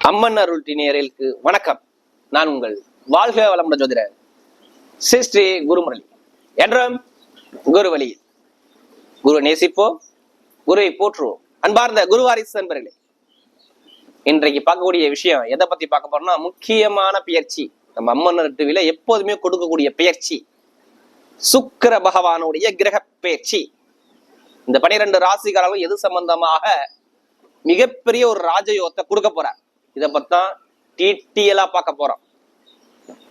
அம்மன் அருள் நேயர்களுக்கு வணக்கம். நான் உங்கள் வாழ்க வளமுடன் ஜோதிடர் ஸ்ரீ குருமுரளி என்றும் குரு வழியில் குரு நேசிப்போம், குருவை போற்றுவோம். அன்பார்ந்த குருவாரிசு நண்பர்களே, இன்றைக்கு பார்க்கக்கூடிய விஷயம் எதை பத்தி பார்க்க போறோம்னா, முக்கியமான பெயர்ச்சி. நம்ம அம்மன் டிவில எப்போதுமே கொடுக்கக்கூடிய பெயர்ச்சி சுக்கிர பகவானுடைய கிரக பெயர்ச்சி. இந்த 12 ராசிக்காரர்களும் எது சம்பந்தமாக மிகப்பெரிய ஒரு ராஜயோகத்தை கொடுக்க போறார். இதை பத்தான் டீட்டெயிலா பார்க்க போறோம்.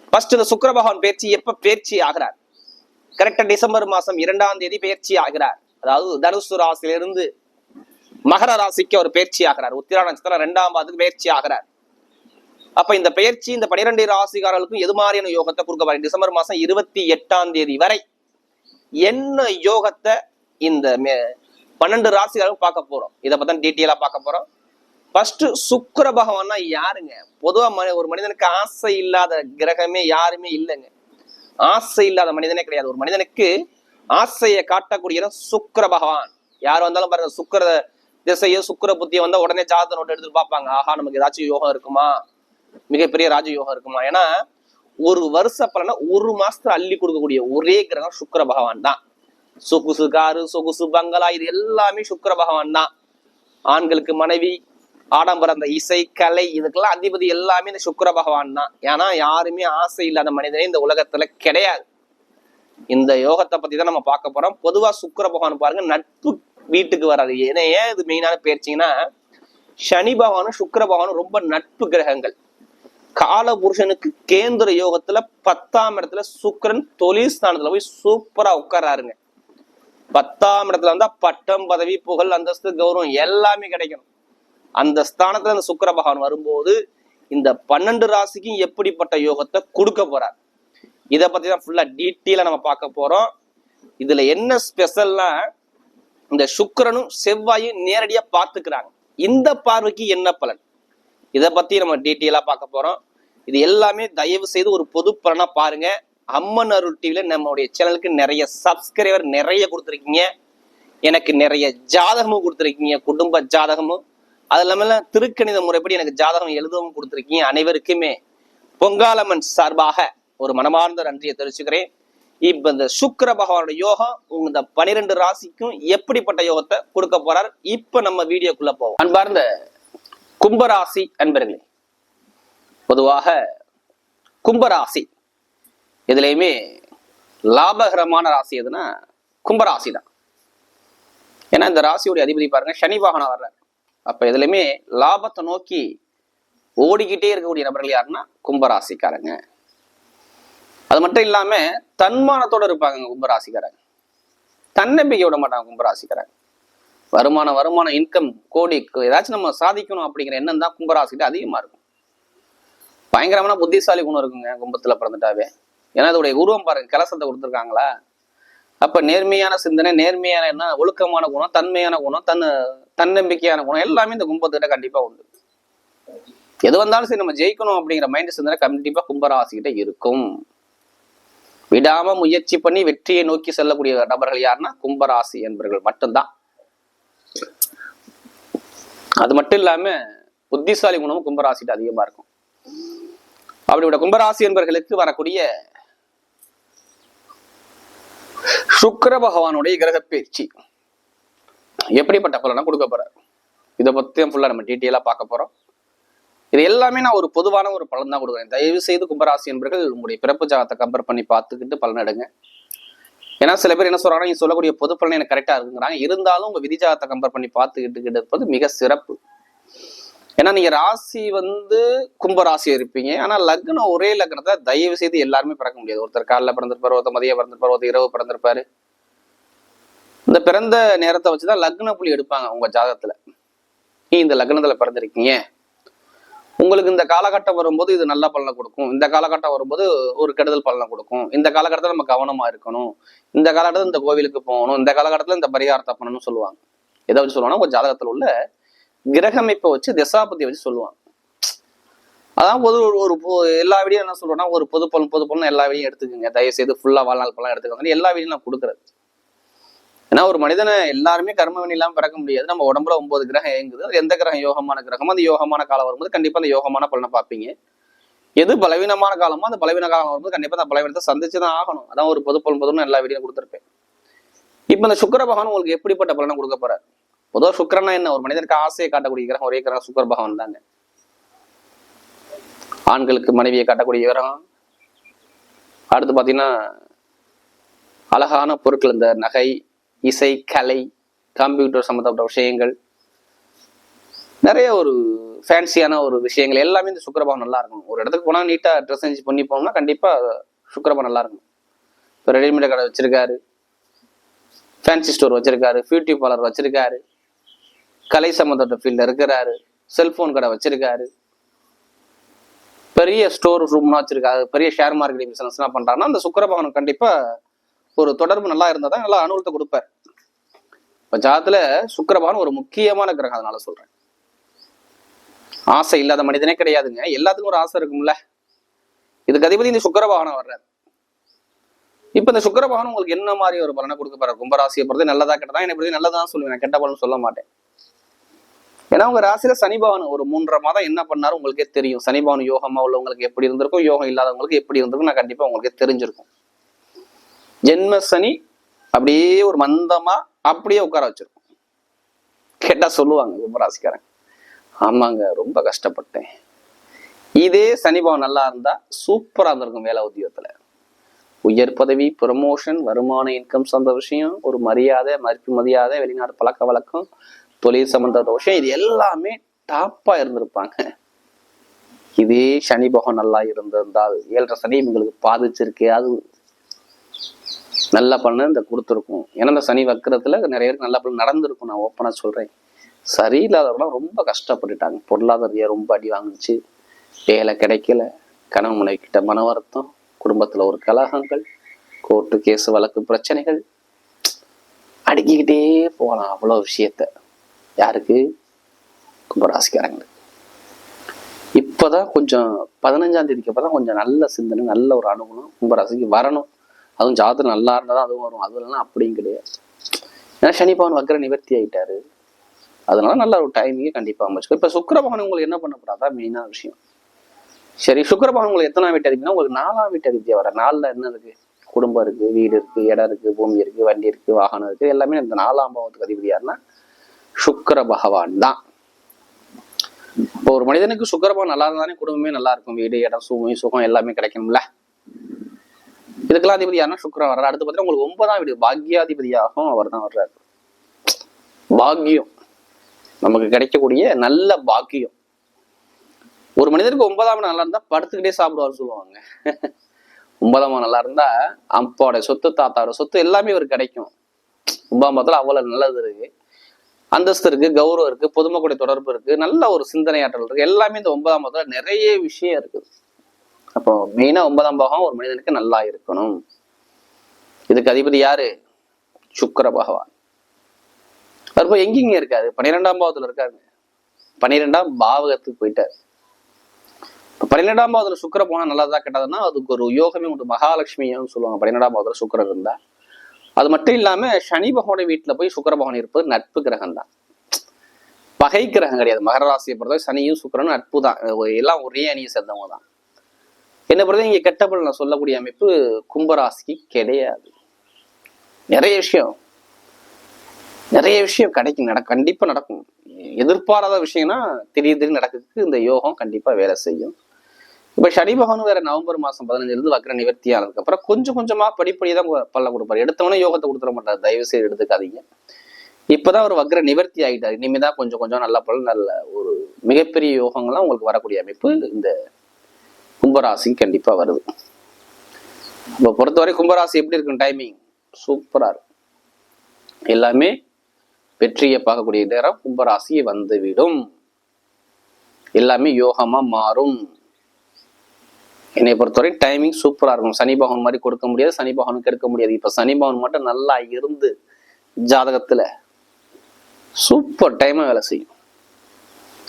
ஃபர்ஸ்ட் இந்த சுக்கிர பகவான் பயிற்சி எப்ப பயிற்சி ஆகிறார்? கரெக்டா டிசம்பர் மாசம் 2ஆம் தேதி பயிற்சி ஆகிறார். அதாவது தனுசு ராசியிலிருந்து மகர ராசிக்கு அவர் பயிற்சி ஆகிறார். உத்திராட நட்சத்திரம் 2ஆம் பாதத்துக்கு பயிற்சி ஆகிறார். அப்ப இந்த பயிற்சி இந்த 12 ராசிக்காரர்களுக்கும் எது மாதிரியான யோகத்தை கொடுக்க போறார்? டிசம்பர் மாசம் 28ஆம் தேதி வரை என்ன யோகத்தை இந்த 12 ராசிக்காரர்களும் பார்க்க போறோம். இதை பத்தி டீட்டெயிலா பார்க்க போறோம். ஃபர்ஸ்ட் சுக்கிர பகவான்னா யாருங்க? பொதுவா ஒரு மனிதனுக்கு ஆசை இல்லாத கிரகமே யாருமே இல்லைங்க. ஆசை இல்லாத மனிதனே கிடையாது. ஒரு மனிதனுக்கு ஆசையை காட்டக்கூடிய சுக்கிர பகவான். யார் வந்தாலும் பாருங்க, சுக்கிர திசையோ சுக்கிர புத்தியை வந்தா உடனே ஜாதக நோட்டு எடுத்துட்டு பார்ப்பாங்க. ஆஹா, நமக்கு ஏதாச்சும் யோகம் இருக்குமா, மிகப்பெரிய ராஜ யோகம் இருக்குமா? ஏன்னா ஒரு வருஷ பலனை ஒரு மாசத்துல அள்ளி கொடுக்கக்கூடிய ஒரே கிரகம் சுக்கிர பகவான் தான். சொகுசு காரு, சொகுசு பங்களா, இது எல்லாமே சுக்கிர பகவான் தான். ஆண்களுக்கு மனைவி, ஆடம்பரம், அந்த இசை கலை, இதுக்கெல்லாம் அதிபதி எல்லாமே இந்த சுக்கிர பகவான் தான். ஏன்னா யாருமே ஆசை இல்லாத மனிதனே இந்த உலகத்துல கிடையாது. இந்த யோகத்தை பத்தி தான் நம்ம பார்க்க போறோம். பொதுவா சுக்கிர பகவான் பாருங்க, நட்பு வீட்டுக்கு வராது. ஏன்னா ஏன் இது மெயினான பேர்ச்சிங்கன்னா, சனி பகவானும் சுக்கிர பகவானும் ரொம்ப நட்பு கிரகங்கள். கால புருஷனுக்கு கேந்திர யோகத்துல 10ஆம் இடத்துல சுக்கிரன் தொழில் ஸ்தானத்துல போய் சூப்பரா உட்காராருங்க. 10ஆம் இடத்துல வந்தா பட்டம், பதவி, புகழ், அந்தஸ்து, கௌரவம் எல்லாமே கிடைக்கும். அந்த ஸ்தானத்துல அந்த சுக்கிர பகவான் வரும்போது இந்த 12 ராசிக்கும் எப்படிப்பட்ட யோகத்தை கொடுக்க போறார், இதை பத்தி தான் ஃபுல்லா டீட்டெயிலா நம்ம பார்க்க போறோம். இதுல என்ன ஸ்பெஷல்னா, இந்த சுக்கிரனும் செவ்வாயும் நேரடியா பார்த்துக்கிறாங்க. இந்த பார்வைக்கு என்ன பலன், இதை பத்தி நம்ம டீட்டெயிலா பார்க்க போறோம். இது எல்லாமே தயவு செய்து ஒரு பொது பலனா பாருங்க. அம்மன் அருள் டிவில நம்மளுடைய சேனலுக்கு நிறைய சப்ஸ்கிரைபர் நிறைய கொடுத்துருக்கீங்க. எனக்கு நிறைய ஜாதகமும் கொடுத்துருக்கீங்க, குடும்ப ஜாதகமும். அது இல்லாம திருக்கணித முறைப்படி எனக்கு ஜாதகம் எழுதவும் கொடுத்துருக்கீங்க. அனைவருக்குமே பொங்காலம்மன் சார்பாக ஒரு மனமார்ந்த நன்றியை தெரிவிச்சுக்கிறேன். இப்ப இந்த சுக்கிர பகவானோட யோகம் இந்த 12 ராசிக்கும் எப்படிப்பட்ட யோகத்தை கொடுக்க போறார், இப்ப நம்ம வீடியோக்குள்ள போவோம். அன்பார்ந்த கும்பராசி அன்பர்களே, பொதுவாக கும்பராசி எதுலையுமே லாபகரமான ராசி எதுனா கும்பராசி தான். ஏன்னா இந்த ராசியோடைய அதிபதி பாருங்க, சனி பகவான் வர்றார். அப்ப எதுலையுமே லாபத்தை நோக்கி ஓடிக்கிட்டே இருக்கக்கூடிய நபர்கள் யாருன்னா கும்பராசிக்காரங்க. அது மட்டும் இல்லாம தன்மானத்தோட இருப்பாங்க கும்பராசிக்காரங்க. தன்னம்பிக்கை விட மாட்டாங்க கும்பராசிக்காரங்க. வருமானம் இன்கம் கோடி, ஏதாச்சும் நம்ம சாதிக்கணும் அப்படிங்கிற எண்ணம் தான் கும்பராசிக்கிட்ட அதிகமா இருக்கும். பயங்கரமான புத்திசாலி குணம் இருக்குங்க கும்பத்துல பிறந்துட்டாவே. ஏன்னா அதோடைய உருவம் பாருங்க, கலசத்தை கொடுத்துருக்காங்களா. அப்ப நேர்மையான சிந்தனை, நேர்மையான என்ன, ஒழுக்கமான குணம், தன்மையான குணம், தன்னம்பிக்கையான குணம் எல்லாமே இந்த கும்பத்திட்ட கண்டிப்பா உண்டு. எது வந்தாலும் சரி நம்ம ஜெயிக்கணும் அப்படிங்கிற மைண்ட் சிந்தனை கண்டிப்பா கும்பராசிக்கிட்ட இருக்கும். விடாம முயற்சி பண்ணி வெற்றியை நோக்கி செல்லக்கூடிய நபர்கள் யாருன்னா கும்பராசி என்பவர்கள் மட்டும்தான். அது மட்டும் இல்லாம புத்திசாலி குணமும் கும்பராசிட்டு அதிகமா இருக்கும். அப்படியோட கும்பராசி என்பவர்களுக்கு வரக்கூடிய சுக்கிர பகவானுடைய கிரக பயிற்சி எப்படிப்பட்ட பலனை கொடுக்க போறார், இதை பத்தியும் ஃபுல்லா நம்ம டீட்டெயிலா பார்க்க போறோம். இது எல்லாமே நான் ஒரு பொதுவான ஒரு பலன் தான் கொடுக்குறேன். தயவு செய்து கும்பராசி என்பவர்கள் உங்களுடைய பிறப்பு ஜாதகத்தை கம்பேர் பண்ணி பார்த்துக்கிட்டு பலன் எடுங்க. ஏன்னா சில பேர் என்ன சொல்றாங்கன்னா, நீங்க சொல்லக்கூடிய பொது பலன் எனக்கு கரெக்டா இருக்குங்கிறாங்க. இருந்தாலும் உங்க விதி ஜாதகத்தை கம்பேர் பண்ணி பார்த்துக்கிட்டு இருப்பது மிக சிறப்பு. ஏன்னா நீங்க ராசி கும்பராசி இருப்பீங்க. ஆனா லக்னம் ஒரே லக்னத்தை தயவு செய்து எல்லாருமே பிறக்க முடியாது. ஒருத்தர் காலைல பிறந்திருப்பாரு, ஒருத்தர் மதியம் பிறந்திருப்பாரு, ஒருத்தர் இரவு பிறந்திருப்பாரு. இந்த பிறந்த நேரத்தை வச்சுதான் லக்ன புள்ளி எடுப்பாங்க உங்க ஜாதகத்துல. நீ இந்த லக்னத்துல பிறந்திருக்கீங்க, உங்களுக்கு இந்த காலகட்டம் வரும்போது இது நல்ல பலனை கொடுக்கும், இந்த காலகட்டம் வரும்போது ஒரு கெடுதல் பலனை கொடுக்கும், இந்த காலகட்டத்தில் நம்ம கவனமா இருக்கணும், இந்த காலகட்டத்தில் இந்த கோவிலுக்கு போகணும், இந்த காலகட்டத்தில் இந்த பரிகாரத்தை பண்ணணும்னு சொல்லுவாங்க. எதை வச்சு சொல்லுவாங்கன்னா உங்க ஜாதகத்துல உள்ள கிரகமைப்பை வச்சு திசாபதியை வச்சு சொல்லுவாங்க. அதான் ஒரு எல்லா வீடியும் என்ன சொல்றேன்னா, ஒரு பொது பலன் எல்லா வீடியும் எடுத்துக்கோங்க. தயவு செய்து ஃபுல்லா வாழ்நாள் பலன் எடுத்துக்கோங்க. எல்லா வீடியும் நான் கொடுக்குறது. ஏன்னா ஒரு மனிதனை எல்லாருமே கர்ம வினை இல்லாம பிறக்க முடியாது. நம்ம உடம்புல 9 கிரகம் இயங்குது. அது எந்த கிரகம் யோகமான கிரகமோ அந்த யோகமான காலம் வரும்போது கண்டிப்பா அந்த யோகமான பலனை பார்ப்பீங்க. எது பலவீனமான காலமோ அந்த பலவீன காலம் வரும்போது கண்டிப்பா அந்த பலவீனத்தை சந்திச்சுதான் ஆகணும். அதான் ஒரு பொது பலன் பொதுன்னு எல்லா வீடியும் கொடுத்துருப்பேன். இப்ப இந்த சுக்கிர பகவான் உங்களுக்கு எப்படிப்பட்ட பலனை கொடுக்க போறாரு? பொதுவாக சுக்கிரனா என்ன? ஒரு மனிதனுக்கு ஆசையை காட்டக்கூடிய கிரகம் ஒரே கிரகம் சுக்கிர பகவான் தாங்க. ஆண்களுக்கு மனைவியை காட்டக்கூடிய கிரகம். அடுத்து பாத்தீங்கன்னா அழகான பொருட்கள், இந்த நகை, இசை, கலை, கம்ப்யூட்டர் சம்பந்தப்பட்ட விஷயங்கள், நிறைய ஒரு ஃபேன்சியான ஒரு விஷயங்கள் எல்லாமே இந்த சுக்கிரபகவான் நல்லா இருக்கும். ஒரு இடத்துக்கு போனா நீட்டா ட்ரெஸ் செஞ்சு பண்ணி போனோம்னா கண்டிப்பா சுக்கிரபகவான் நல்லா இருக்கும். இப்போ ரெடிமேட் கடை வச்சிருக்காரு, ஃபேன்சி ஸ்டோர் வச்சிருக்காரு, பியூட்டி பார்லர் வச்சிருக்காரு, கலை சம்பந்தப்பட்ட ஃபீல்ட்ல இருக்கிறாரு, செல்போன் கடை வச்சிருக்காரு, பெரிய ஸ்டோர் ரூம்னா வச்சிருக்காரு, பெரிய ஷேர் மார்க்கெட்டிங் பிசினஸ் எல்லாம் பண்றாருன்னா அந்த சுக்கிரபகவான் கண்டிப்பா ஒரு தொடர்பு நல்லா இருந்தா தான் நல்லா அனுகூலத்தை கொடுப்பார். இப்ப ஜாதத்துல சுக்கிரபகவான் ஒரு முக்கியமான கிரகம். அதனால சொல்றேன், ஆசை இல்லாத மனிதனே கிடையாதுங்க. எல்லாத்துக்கும் ஒரு ஆசை இருக்கும்ல. இதுக்கு அதிபதி இந்த சுக்கிரபகவான் வர்றாரு. இப்ப இந்த சுக்கிரபகவான் உங்களுக்கு என்ன மாதிரி ஒரு பலனை கொடுக்க போறாரு? கும்பராசியை பொறுத்து நல்லதா கெட்டதா? என்னை பொறுத்து நல்லதான் சொல்லுவேன், கெட்ட பலன் சொல்ல மாட்டேன். ஏன்னா உங்க ராசியில சனி பகவான் ஒரு 3.5 மாதம் என்ன பண்ணாரு உங்களுக்கே தெரியும். சனி பகவான் யோகமா உள்ளவங்களுக்கு எப்படி இருந்திருக்கும், யோகம் இல்லாதவங்களுக்கு எப்படி இருந்திருக்கும் நான் கண்டிப்பா உங்களுக்கே தெரிஞ்சிருக்கும். ஜென்ம சனி அப்படியே ஒரு மந்தமா அப்படியே உட்கார வச்சிருக்கும். கேட்டா சொல்லுவாங்க கும்பராசிக்காரங்க, ஆமாங்க ரொம்ப கஷ்டப்பட்டேன். இதே சனி பகவான் நல்லா இருந்தா சூப்பரா இருந்திருக்கும். வேலை உத்தியோகத்துல உயர் பதவி, ப்ரமோஷன், வருமான, இன்கம் சார்ந்த விஷயம், ஒரு மரியாதை, மதியாதை, வெளிநாடு பழக்க வழக்கம், தொழில் சம்பந்தப்பட்ட விஷயம், இது எல்லாமே டாப்பா இருந்திருப்பாங்க. இதே சனி பகவான் நல்லா இருந்திருந்தால் 7.5 சனி இவங்களுக்கு பாதிச்சிருக்கு, அது நல்ல பலன் இந்த கொடுத்துருக்கும். ஏன்னா இந்த சனி வக்கரத்துல நிறைய பேருக்கு நல்ல பலன் நடந்திருக்கும். நான் ஓப்பனா சொல்றேன். சரியில்லாதவங்களாம் ரொம்ப கஷ்டப்பட்டுட்டாங்க. பொருளாதார ரொம்ப அடி வாங்குச்சு, வேலை கிடைக்கல, கணவன் மனைவி கிட்ட மன வருத்தம், குடும்பத்துல ஒரு கலகங்கள், கோர்ட்டு கேஸ் வழக்கு பிரச்சனைகள், அடுக்கிக்கிட்டே போகலாம் அவ்வளவு விஷயத்த. யாருக்கு? கும்பராசிக்காரங்களுக்கு. இப்பதான் கொஞ்சம் 15ஆம் தேதிக்கு அப்புறம் கொஞ்சம் நல்ல சிந்தனை, நல்ல ஒரு அனுகூலம் கும்பராசிக்கு வரணும். அதுவும் ஜாதகம் நல்லா இருந்தாதான் அதுவும் வரும். அது இல்லைன்னா அப்படியும் கிடையாது. ஏன்னா சனி பகவான் வக்கர நிவர்த்தி ஆயிட்டாரு. அதனால நல்ல ஒரு டைமிங்கே கண்டிப்பா அமைச்சுக்கோ. இப்ப சுக்கிரபகவான் உங்களுக்கு என்ன பண்ண போறாதா மெயினான விஷயம். சரி, சுக்கிரபகவான் உங்களுக்கு எத்தனாம் வீட்டு அதிபதினா உங்களுக்கு 4ஆம் வீட்டு அதிபதியா வர. 4ல என்ன இருக்கு? குடும்பம் இருக்கு, வீடு இருக்கு, இடம் இருக்கு, பூமி இருக்கு, வண்டி இருக்கு, வாகனம் இருக்கு, எல்லாமே இந்த 4ஆம் பாவத்துக்கு அதிபதி யாருன்னா சுக்கிர பகவான் தான். இப்போ ஒரு மனிதனுக்கு சுக்கிரபகவான் நல்லா இருந்தானே குடும்பமே நல்லா இருக்கும். வீடு, இடம், சுமை, சுகம் எல்லாமே கிடைக்கும்ல. இதுக்கெல்லாம் அதிபதி யாருன்னா சுக்கிரன் வர்றாரு. அடுத்து பார்த்தீங்கன்னா உங்களுக்கு 9ஆம் வீடு பாக்யாதிபதியாகவும் அவர் தான் வர்றாரு. பாக்கியம் நமக்கு கிடைக்கக்கூடிய நல்ல பாக்கியம். ஒரு மனிதனுக்கு 9ஆம் நல்லா இருந்தா படுத்துக்கிட்டே சாப்பிடுவாரு சொல்லுவாங்க. 9ஆம் நல்லா இருந்தா அப்பாவோட சொத்து, தாத்தாவோட சொத்து எல்லாமே இவருக்கு கிடைக்கும். 9ஆம் பாவத்துல அவ்வளவு நல்லது இருக்கு, அந்தஸ்து இருக்கு, கௌரவம் இருக்கு, பொதுமக்களுடைய தொடர்பு இருக்கு, நல்ல ஒரு சிந்தனையாற்றல் இருக்கு. எல்லாமே இந்த 9ஆம் பாவத்துல நிறைய விஷயம் இருக்குது. அப்போ மெயினா 9ஆம் பாவம் ஒரு மனிதனுக்கு நல்லா இருக்கணும். இதுக்கு அதிபதி யாரு? சுக்கிர பகவான். அப்போ எங்கெங்க இருக்காரு? 12ஆம் பாவத்துல இருக்காரு. 12ஆம் பாவகத்துக்கு போயிட்டாரு. 12ஆம் பாவத்துல சுக்கிர போனா நல்லதா கெட்டதுன்னா அதுக்கு ஒரு யோகமே உண்டு. மகாலட்சுமின்னு சொல்லுவாங்க 12ஆம் பாவத்துல சுக்கிரன் இருந்தா. அது மட்டும் இல்லாம சனி பகவானுடைய வீட்டுல போய் சுக்கிர பகவான் இருப்பது நட்பு கிரகம் தான், பகை கிரகம் கிடையாது. மகர ராசியை பொறுத்தவரை சனியும் சுக்கிரனும் நட்பு தான், எல்லாம் ஒரே அணியை சேர்ந்தவங்க தான். என்ன பொறுத்த இங்க கெட்ட பலன் சொல்லக்கூடிய அமைப்பு கும்பராசிக்கு கிடையாது. நிறைய விஷயம் கிடைக்கும், கண்டிப்பா நடக்கும். எதிர்பாராத விஷயம்னா திடீர்னு நடக்கிறதுக்கு இந்த யோகம் கண்டிப்பா வேலை செய்யும். இப்ப சனி பகவான் வேற நவம்பர் மாசம் 15 வக்கர நிவர்த்தி ஆனதுக்கு அப்புறம் கொஞ்சம் கொஞ்சமா படிப்படிதான் பலன் கொடுப்பாரு. எடுத்தவொடனே யோகத்தை கொடுத்துட மாட்டாரு, தயவு செய்து எடுத்துக்காதீங்க. இப்பதான் ஒரு வக்கர நிவர்த்தி ஆகிட்டாரு. இனிமேதான் கொஞ்சம் கொஞ்சம் நல்ல பலன், நல்ல ஒரு மிகப்பெரிய யோகங்கள்லாம் உங்களுக்கு வரக்கூடிய அமைப்பு இந்த கும்பராசி கண்டிப்பா வருது. இப்ப பொறுத்தவரை கும்பராசி எப்படி இருக்கும்? டைமிங் சூப்பரா இருக்கும். எல்லாமே வெற்றியை பார்க்கக்கூடிய நேரம் கும்பராசி வந்துவிடும். எல்லாமே யோகமா மாறும். என்னை பொறுத்தவரை டைமிங் சூப்பரா இருக்கும். சனி பகவான் மாதிரி கொடுக்க முடியாது, சனி பகவானுக்கு எடுக்க முடியாது. இப்ப சனி பகவான் மட்டும் நல்லா இருந்து ஜாதகத்துல சூப்பர் டைமா வேலை செய்யும்.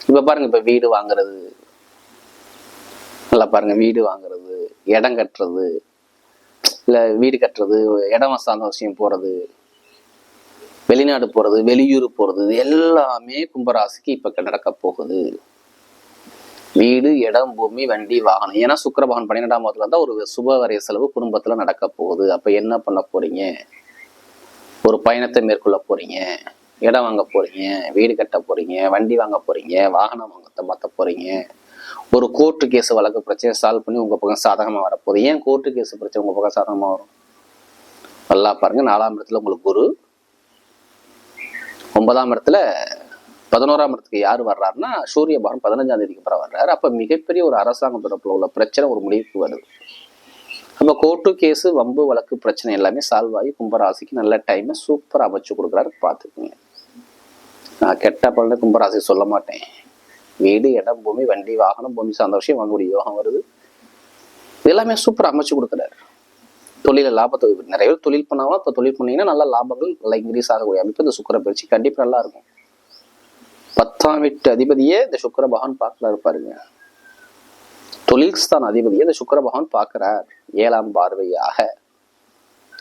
இப்ப பாருங்க, இப்ப வீடு வாங்குறது, நல்லா பாருங்க, வீடு வாங்குறது, இடம் கட்டுறது, இல்ல வீடு கட்டுறது, இடம் சார்ந்த விஷயம் போறது, வெளிநாடு போறது, வெளியூர் போறது, எல்லாமே கும்பராசிக்கு இப்ப நடக்க போகுது. வீடு, இடம், பூமி, வண்டி, வாகனம். ஏன்னா சுக்கிர பகவான் 12ஆம் இடத்துல இருந்தா ஒரு சுபவரிய செலவு குடும்பத்துல நடக்க போகுது. அப்ப என்ன பண்ண போறீங்க? ஒரு பயணத்தை மேற்கொள்ள போறீங்க, இடம் வாங்க போறீங்க, வீடு கட்ட போறீங்க, வண்டி வாங்க போறீங்க, வாகனம் மாத்த போறீங்க. ஒரு கோர்ட்டு கேஸ் வழக்கு பிரச்சனை சால்வ் பண்ணி உங்க பக்கம் சாதகமா வரப்போகுது. ஏன் கோர்ட்டு கேஸ் பிரச்சனை உங்க பக்கம் சாதகமா வரும்? நல்லா பாருங்க. 4ஆம் இடத்துல உங்களுக்கு குரு, 9ஆம் இடத்துல 11ஆம் இடத்துக்கு யாரு வர்றாருன்னா சூரிய பகவான் 15ஆம் தேதிக்கு அப்புறம் வர்றாரு. அப்ப மிகப்பெரிய ஒரு அரசாங்க தரப்புல உள்ள பிரச்சனை ஒரு முடிவுக்கு வருது. அப்ப கோர்ட்டு கேஸ், வம்பு வழக்கு பிரச்சனை எல்லாமே சால்வ் ஆகி கும்பராசிக்கு நல்ல டைம் சூப்பரா அமைச்சு கொடுக்குறாரு. பாத்துக்குங்க. நான் கெட்ட பலனை கும்பராசி சொல்ல மாட்டேன். வீடு, இடம், பூமி, வண்டி, வாகனம், பூமி சார்ந்த விஷயம் வாங்கக்கூடிய யோகம் வருது. எல்லாமே சூப்பரா அமைச்சு கொடுக்குறாரு. தொழில லாபத்தை நிறைய பேர் தொழில் பண்ணாலும் இப்ப தொழில் பண்ணீங்கன்னா நல்ல லாபங்கள் நல்லா இன்க்ரீஸ் ஆகக்கூடிய அமைப்பு இந்த சுக்கிர பயிற்சி கண்டிப்பா நல்லா இருக்கும். 10ஆம் வீட்டு அதிபதியே இந்த சுக்கிர பகவான் பார்க்கறாரு பாருங்க. தொழில் ஸ்தான அதிபதியை இந்த சுக்கிர பகவான் பார்க்கிறார் 7ஆம் பார்வையாக.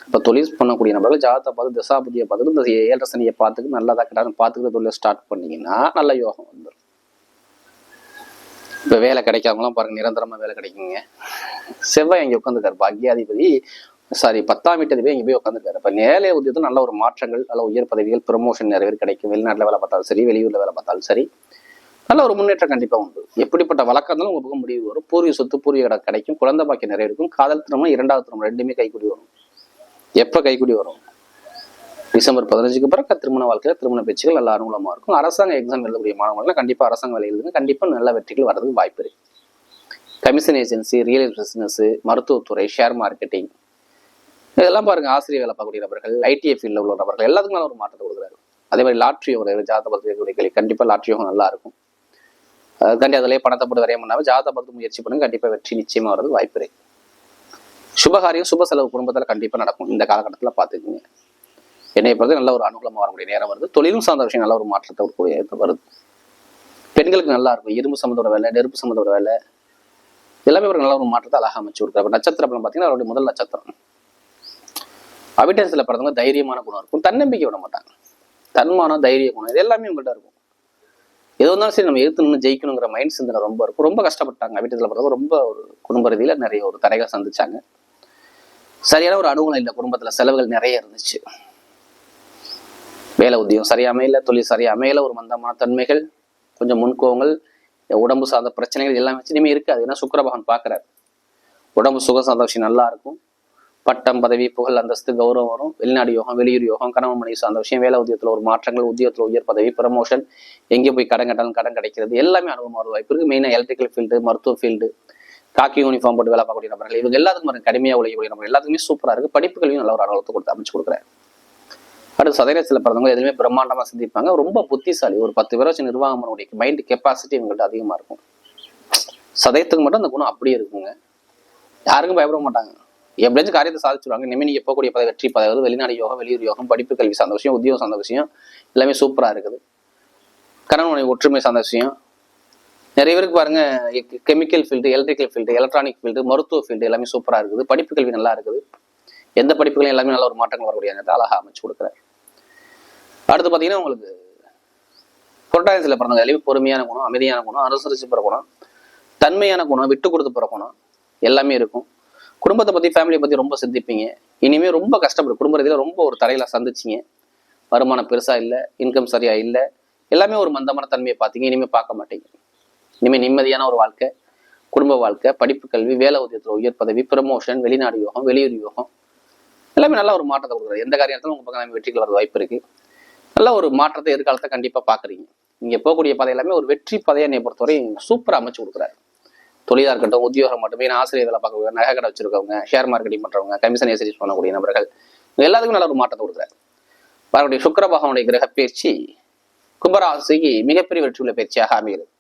இப்ப தொழில் பண்ணக்கூடிய நபர்கள் ஜாதகத்தை பார்த்து, தசாபதியை பார்த்துட்டு, இந்த 7 சனியை பார்த்துட்டு நல்லதா கிட்டான்னு பார்த்துக்கிற தொழிலை ஸ்டார்ட் பண்ணீங்கன்னா நல்ல யோகம் வந்துடும். இப்ப வேலை கிடைக்காமலாம் பாருங்க, நிரந்தரமா வேலை கிடைக்குங்க. செவ்வாய் அங்கே உட்காந்துருக்காரு, பாக்யாதிபதி 10ஆம் வீட்டு அதிபதி இங்கே போய் உட்காந்துருக்காரு. இப்ப வேலை உத்தியத்தில் நல்ல ஒரு மாற்றங்கள், நல்ல உயர் பதவிகள், ப்ரமோஷன் நிறைய பேர் கிடைக்கும். வெளிநாட்டுல வேலை பார்த்தாலும் சரி, வெளியூர்ல வேலை பார்த்தாலும் சரி, நல்ல ஒரு முன்னேற்றம் கண்டிப்பா உண்டு. எப்படிப்பட்ட வழக்கம் இருந்தாலும் உங்க பக்கம் முடிவு வரும். பூர்வீக சொத்து, பூர்வீக இடம் கிடைக்கும். குழந்தை பாக்கியம் நிறைய இருக்கும். காதல் திருமணம், 2வது திருமணம் ரெண்டுமே கைக்கூடி வரும். எப்ப கைக்கூடி வரும்? டிசம்பர் 15க்கு பிறகு திருமண வாழ்க்கையில திருமண பேச்சுகள் நல்ல அனுகூலமா இருக்கும். அரசாங்க எக்ஸாம் எழுதக்கூடிய மாணவர்கள் கண்டிப்பா அரசாங்க வேலை எழுதுங்க. கண்டிப்பா நல்ல வெற்றிகள் வர்றதுக்கு வாய்ப்பு இருக்கு. கமிஷன் ஏஜென்சி, ரியல் பிசினஸ், மருத்துவத்துறை, ஷேர் மார்க்கெட்டிங், இதெல்லாம் பாருங்க. ஆசிரியர் வேலை பார்க்கக்கூடிய நபர்கள், ஐடிஐ ஃபீல்ட்ல உள்ள நபர்கள் எல்லாத்துக்கும் நல்ல ஒரு மாற்றத்தை கொடுக்குறாரு. அதே மாதிரி லாட்ரி யோகம், ஜாதகத்தில் கண்டிப்பா லாட்ரி யோகம் நல்லா இருக்கும். அதிலே பணத்தை போட்டு வரைய பண்ணாம ஜாதகத்தை பார்த்து முயற்சி பண்ணுங்க. கண்டிப்பா வெற்றி நிச்சயமா வர்றதுக்கு வாய்ப்பு இருக்கு. சுபகாரியம், சுப செலவு குடும்பத்துல கண்டிப்பா நடக்கும். இந்த காலகட்டத்துல பாத்துக்குங்க. என்னை பொறுத்து நல்ல ஒரு அனுகூலமா வரக்கூடிய நேரம் வருது. தொழிலும் சார்ந்த விஷயம் நல்ல ஒரு மாற்றத்தை வருது. பெண்களுக்கு நல்லா இருக்கும். இரும்பு சம்பந்தோட வேலை, நெருப்பு சம்பந்தோட வேலை எல்லாமே ஒரு நல்ல ஒரு மாற்றத்தை அழகா அமைச்சு கொடுக்குறாரு. நட்சத்திர பலம் பார்த்தீங்கன்னா அவருடைய முதல் நட்சத்திரம். அவிட்டன்ஸ்ல பிறந்தவங்க தைரியமான குணம் இருக்கும். தன்னம்பிக்கை விட மாட்டாங்க. தன்மானம், தைரிய குணம் இது எல்லாமே உங்கள்கிட்ட இருக்கும். எது வந்தாலும் சரி நம்ம எடுத்து நின்று ஜெயிக்கணுங்கிற மைண்ட் சிந்தனை ரொம்ப இருக்கும். ரொம்ப கஷ்டப்பட்டாங்க. அவிட்டன்ஸ்ல பிறந்தவங்க ரொம்ப ஒரு குடும்ப ரீதியில நிறைய ஒரு தடைகள் சந்திச்சாங்க. சரியான ஒரு அனுகூலம் இல்லை. குடும்பத்துல செலவுகள் நிறைய இருந்துச்சு. வேலை உத்தியம் சரியா அமையல, தொழில் சரியா அமையல, ஒரு மந்தமான தன்மைகள், கொஞ்சம் முன்கோவங்கள், உடம்பு சார்ந்த பிரச்சனைகள் எல்லாமே வச்சு இனிமே இருக்காது. ஏன்னா சுக்கிர பகவான் பார்க்கிறார். உடம்பு சுக சார்ந்த விஷயம் நல்லா இருக்கும். பட்டம், பதவி, புகழ், அந்தஸ்து, கௌரவம் வரும். வெளிநாடு யோகம், வெளியூர் யோகம், கணவன் மனைவி சார்ந்த விஷயம், வேலை உத்தியத்துல ஒரு மாற்றங்கள், உத்தியோகத்துல உயர் பதவி, ப்ரமோஷன், எங்கே போய் கடன் கட்டாலும் கடன் கிடைக்கிறது எல்லாமே அனுபவம் வர வாய்ப்பு இருக்கு. மெயினா எலக்ட்ரிக்கல் ஃபீல்டு, மருத்துவ ஃபீல்டு, காக்கி யூனிஃபார்ம் போட்டு வேலை பார்க்கக்கூடிய நபர்கள், இவங்க எல்லாத்துக்கும் கடுமையா உழைக்கக்கூடிய நபர்கள் எல்லாத்துக்குமே சூப்பரா இருக்கு. படிப்புகளையும் நல்ல ஒரு அனுபவத்தை கொடுத்து அமைச்சு கொடுக்குறாரு. அடுத்து சதயத்துல பிறந்தவங்க எதுவுமே பிரம்மாண்டமா சிந்திப்பாங்க. ரொம்ப புத்திசாலி. ஒரு 10 பேரை வச்சு நிர்வாகம் பண்ணக்கூடிய மைண்ட் கெப்பாசிட்டி இவங்கள்ட்ட அதிகமா இருக்கும். சதயத்துக்கு மட்டும் அந்த குணம் அப்படியே இருக்குங்க. யாருக்கும் பயப்பட மாட்டாங்க. எப்படியாச்சும் காரியத்தை சாதிச்சுருவாங்க. இனிமே நீங்க போகக்கூடிய பதவி, வெற்றி பதவி, வெளிநாடு யோகம், வெளியூர் யோகம், படிப்பு கல்வி சார்ந்த விஷயம், உத்தியோகம் சார்ந்த விஷயம் எல்லாமே சூப்பரா இருக்குது. கணவன் ஒற்றுமை சார்ந்த விஷயம் நிறைய பேருக்கு பாருங்க. Chemical field, electrical field, electronic field, மருத்துவ ஃபீல்டு எல்லாமே சூப்பரா இருக்குது. படிப்பு கல்வி நல்லா இருக்குது. எந்த படிப்புகளும் எல்லாமே நல்ல ஒரு மாற்றங்கள் வரக்கூடிய அழகா அமைச்சு கொடுக்குறாரு. அடுத்து பாத்தீங்கன்னா உங்களுக்கு புரட்டாசியில பிறந்தவங்க எல்லாமே பொறுமையான குணம், அமைதியான குணம், அனுசரிச்சு பிற குணம், தன்மையான குணம், விட்டு கொடுத்து பிற குணம் எல்லாமே இருக்கும். குடும்பத்தை பத்தி, ஃபேமிலியை பத்தி ரொம்ப சிந்திப்பீங்க. இனிமே ரொம்ப கஷ்டப்படும். குடும்ப ரீதியில ரொம்ப ஒரு தடையில சந்திச்சிங்க. வருமானம் பெருசா இல்லை, இன்கம் சரியா இல்லை, எல்லாமே ஒரு மந்தமான தன்மையை பார்த்தீங்க. இனிமே பார்க்க மாட்டீங்க. இனிமே நிம்மதியான ஒரு வாழ்க்கை, குடும்ப வாழ்க்கை, படிப்பு கல்வி, வேலை உத்தியத்துல உயர் பதவி, ப்ரமோஷன், வெளிநாடு யோகம், வெளியூர் யோகம் எல்லாமே நல்ல ஒரு மாற்றத்தை கொடுக்குறாரு. எந்த காரியத்திலும் உங்க பக்கம் வெற்றிகள் வர வாய்ப்பு இருக்கு. நல்ல ஒரு மாற்றத்தை எதிர்காலத்தை கண்டிப்பா பாக்குறீங்க. நீங்க போகக்கூடிய பதை எல்லாமே ஒரு வெற்றி பதையை என்னை பொறுத்தவரை சூப்பரா அமைச்சு கொடுக்குறாரு. தொழிலா இருக்கட்டும், உத்தியோகம் மட்டுமே, ஆசிரியர் வேலை பார்க்கக்கூடிய, நகை கடை வச்சிருக்கவங்க, ஷேர் மார்க்கெட்டிங் பண்றவங்க, கமிஷன் ஏசரிஸ் பண்ணக்கூடிய நபர்கள் எல்லாத்துக்கும் நல்ல ஒரு மாற்றத்தை கொடுக்குறாரு. வரக்கூடிய சுக்கிர பகவானுடைய கிரக பயிற்சி கும்பராசிக்கு மிகப்பெரிய வெற்றி உள்ள பயிற்சியாக அமைகிறது.